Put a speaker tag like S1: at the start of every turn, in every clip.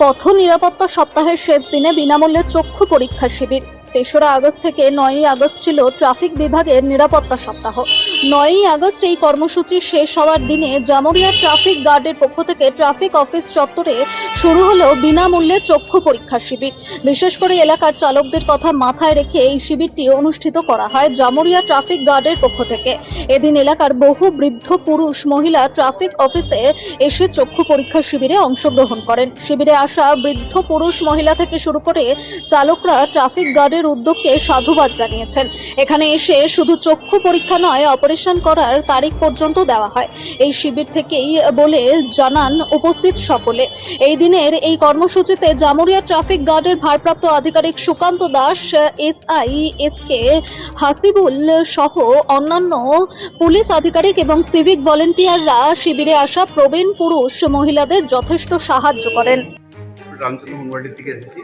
S1: পথ নিরাপত্তা সপ্তাহের শেষ দিনে বিনামূল্যে চক্ষু পরীক্ষা শিবির। ৩রা আগস্ট থেকে ৯ই আগস্ট ছিল ট্রাফিক বিভাগের নিরাপত্তা সপ্তাহ। ৯ই আগস্ট এই কর্মসূচি শেষ হওয়ার দিনে জামুরিয়া ট্রাফিক গার্ডের পক্ষ থেকে ট্রাফিক অফিস চত্বরে শুরু হলো বিনামূল্যে চক্ষু পরীক্ষা শিবির। বিশেষ করে এলাকার চালকদের কথা মাথায় রেখে এই শিবিরটি অনুষ্ঠিত করা হয় জামুরিয়া ট্রাফিক গার্ডের পক্ষ থেকে। এদিন এলাকার বহু বৃদ্ধ পুরুষ মহিলা ট্রাফিক অফিসে এসে চক্ষু পরীক্ষা শিবিরে অংশগ্রহণ করেন। শিবিরে আসা বৃদ্ধ পুরুষ মহিলা থেকে শুরু করে চালকরা ট্রাফিক গার্ডের উদ্যোগকে সাধুবাদ জানিয়েছেন। এখানে এসে শুধু চক্ষু পরীক্ষা নয়, অপারেশন করার তারিখ পর্যন্ত দেওয়া হয় এই শিবির থেকেই বলে জানান উপস্থিত সকলে। এই দিনের এই কর্মসূচিতে জামুরিয়া ট্রাফিক গার্ডের ভারপ্রাপ্ত আধিকারিক সুকান্ত দাস, এসআই এসকে হাসিবুল সহ অন্যান্য পুলিশ আধিকারিক এবং সিভিক ভলেন্টিয়াররা শিবিরে আসা প্রবীণ পুরুষ মহিলাদের যথেষ্ট সাহায্য করেন।
S2: রামচন্দ্র মুন্ডবাড়ির থেকে এসেছি।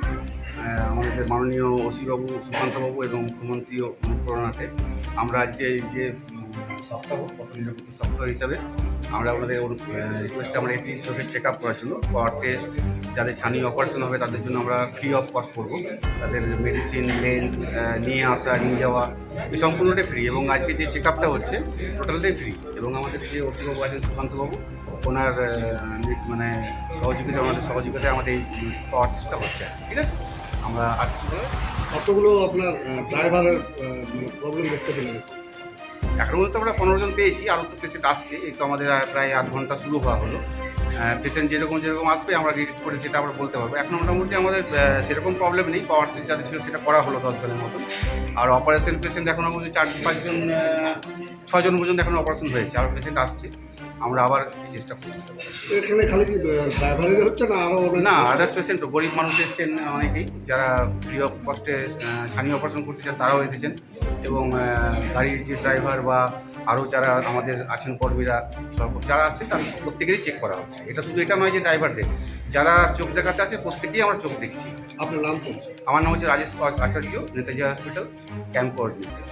S2: আমাদের মাননীয় ওসিবাবু সুকান্তবাবু এবং মুখ্যমন্ত্রী অনুপ্রেরণাতে আমরা আজকে এই যে সপ্তাহ পথ নিরাপত্তা সপ্তাহ হিসাবে আমরা আমাদের রিকোয়েস্টে আমরা এসি চোখের চেক আপ করার জন্য, পাওয়ার টেস্ট, যাদের ছানি অপারেশন হবে তাদের জন্য আমরা ফ্রি অফ কস্ট করবো। তাদের মেডিসিন, লেন্স নিয়ে আসা নিয়ে যাওয়া এই সম্পূর্ণটাই ফ্রি, এবং আজকে যে চেক আপটা হচ্ছে টোটালটাই ফ্রি। এবং আমাদের যে ওসিবাবু আছেন সুকান্তবাবু, ওনার মানে আমাদের সহযোগিতায় আমাদের এই পাওয়ার টেস্টটা হচ্ছে। ঠিক আছে, আমরা
S3: কতগুলো আপনার ড্রাইভারের প্রবলেম দেখতে পেলেন?
S2: এখন মধ্যে আমরা 15 জন পেয়েছি, আরও তো পেশেন্ট আসছে। এই তো আমাদের প্রায় আধ ঘন্টা শুরু হওয়া হলো। পেশেন্ট যেরকম আসবে আমরা রিড করে সেটা আমরা বলতে পারবো। এখন মোটামুটি আমাদের সেরকম প্রবলেম নেই। পাওয়ার টেস্ট যাদের ছিল সেটা করা হলো 10 জনের মতো। আর অপারেশন পেশেন্ট এখনও পর্যন্ত 4-5 জন, 6 জন পর্যন্ত এখন অপারেশন হয়েছে। আরও পেশেন্ট আসছে, আমরা আবার চেষ্টা করছি।
S3: এখানে খালি কি ড্রাইভারের হচ্ছে না আরও?
S2: না, আদার্স পেশেন্টও, গরিব মানুষ এসেছেন অনেকেই, যারা ফ্রি অফ কস্টে ছানি অপারেশন করতে চান তারাও এসেছেন। এবং গাড়ির যে ড্রাইভার বা আরও যারা আমাদের আছেন কর্মীরা, যারা আসছে তাদের প্রত্যেকেরই চেক করা হচ্ছে। এটা শুধু এটা নয় যে ড্রাইভারদের, যারা চোখ দেখাতে আছে প্রত্যেকেই আমরা চোখ দেখছি।
S3: আপনার নাম?
S2: আমার নাম হচ্ছে রাজেশ আচার্য, নেতাজি হসপিটাল ক্যাম্প কোঅর্ডিনেটর।